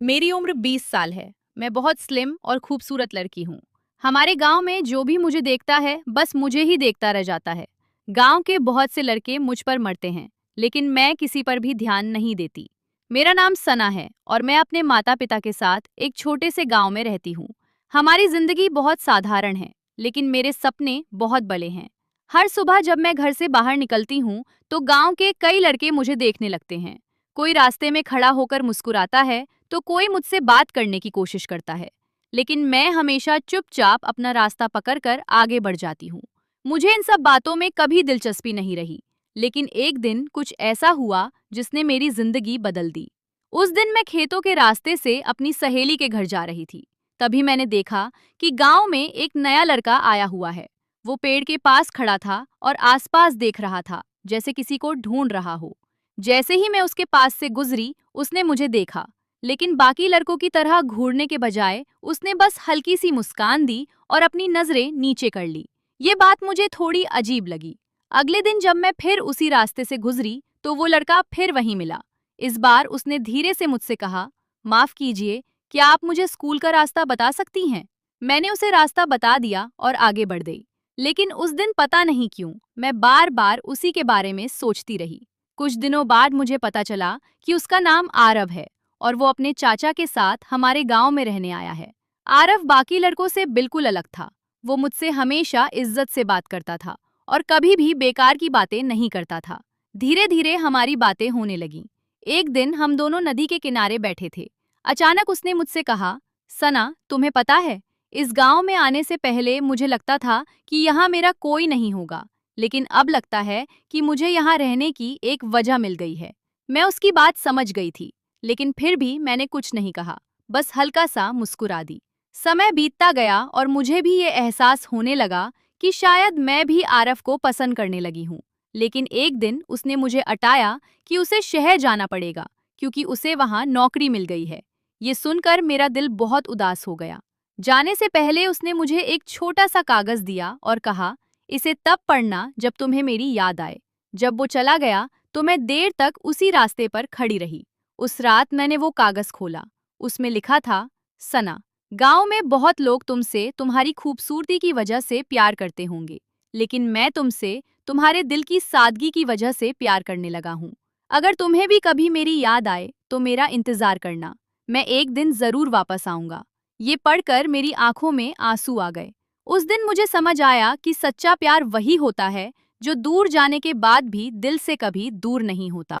मेरी उम्र 20 साल है। मैं बहुत स्लिम और खूबसूरत लड़की हूँ। हमारे गांव में जो भी मुझे देखता है बस मुझे ही देखता रह जाता है। गांव के बहुत से लड़के मुझ पर मरते हैं, लेकिन मैं किसी पर भी ध्यान नहीं देती। मेरा नाम सना है और मैं अपने माता पिता के साथ एक छोटे से गांव में रहती हूँ। हमारी जिंदगी बहुत साधारण है, लेकिन मेरे सपने बहुत बड़े हैं। हर सुबह जब मैं घर से बाहर निकलती हूँ तो गांव के कई लड़के मुझे देखने लगते हैं। कोई रास्ते में खड़ा होकर मुस्कुराता है तो कोई मुझसे बात करने की कोशिश करता है, लेकिन मैं हमेशा चुपचाप अपना रास्ता पकड़कर आगे बढ़ जाती हूँ। मुझे इन सब बातों में कभी दिलचस्पी नहीं रही, लेकिन एक दिन कुछ ऐसा हुआ जिसने मेरी जिंदगी बदल दी। उस दिन मैं खेतों के रास्ते से अपनी सहेली के घर जा रही थी। तभी मैंने देखा कि गांव में एक नया लड़का आया हुआ है। वो पेड़ के पास खड़ा था और आसपास देख रहा था, जैसे किसी को ढूंढ रहा हो। जैसे ही मैं उसके पास से गुजरी, उसने मुझे देखा, लेकिन बाकी लड़कों की तरह घूरने के बजाय उसने बस हल्की सी मुस्कान दी और अपनी नजरें नीचे कर ली। ये बात मुझे थोड़ी अजीब लगी। अगले दिन जब मैं फिर उसी रास्ते से गुजरी तो वो लड़का फिर वहीं मिला। इस बार उसने धीरे से मुझसे कहा, माफ कीजिए, क्या आप मुझे स्कूल का रास्ता बता सकती हैं? मैंने उसे रास्ता बता दिया और आगे बढ़ गई। लेकिन उस दिन पता नहीं क्यों मैं बार बार उसी के बारे में सोचती रही। कुछ दिनों बाद मुझे पता चला कि उसका नाम आरव है और वो अपने चाचा के साथ हमारे गांव में रहने आया है। आरव बाकी लड़कों से बिल्कुल अलग था। वो मुझसे हमेशा इज्जत से बात करता था और कभी भी बेकार की बातें नहीं करता था। धीरे धीरे हमारी बातें होने लगीं। एक दिन हम दोनों नदी के किनारे बैठे थे। अचानक उसने मुझसे कहा, सना, तुम्हें पता है, इस गांव में आने से पहले मुझे लगता था कि यहाँ मेरा कोई नहीं होगा, लेकिन अब लगता है कि मुझे यहाँ रहने की एक वजह मिल गई है। मैं उसकी बात समझ गई थी, लेकिन फिर भी मैंने कुछ नहीं कहा, बस हल्का सा मुस्कुरा दी। समय बीतता गया और मुझे भी ये एहसास होने लगा कि शायद मैं भी आरव को पसंद करने लगी हूँ। लेकिन एक दिन उसने मुझे अटाया कि उसे शहर जाना पड़ेगा, क्योंकि उसे वहाँ नौकरी मिल गई है। ये सुनकर मेरा दिल बहुत उदास हो गया। जाने से पहले उसने मुझे एक छोटा सा कागज दिया और कहा, इसे तब पढ़ना जब तुम्हें मेरी याद आए। जब वो चला गया तो मैं देर तक उसी रास्ते पर खड़ी रही। उस रात मैंने वो कागज खोला। उसमें लिखा था, सना, गांव में बहुत लोग तुमसे तुम्हारी खूबसूरती की वजह से प्यार करते होंगे, लेकिन मैं तुमसे तुम्हारे दिल की सादगी की वजह से प्यार करने लगा हूँ। अगर तुम्हें भी कभी मेरी याद आए तो मेरा इंतजार करना। मैं एक दिन जरूर वापस आऊंगा। ये पढ़कर मेरी आंखों में आंसू आ गए। उस दिन मुझे समझ आया कि सच्चा प्यार वही होता है जो दूर जाने के बाद भी दिल से कभी दूर नहीं होता।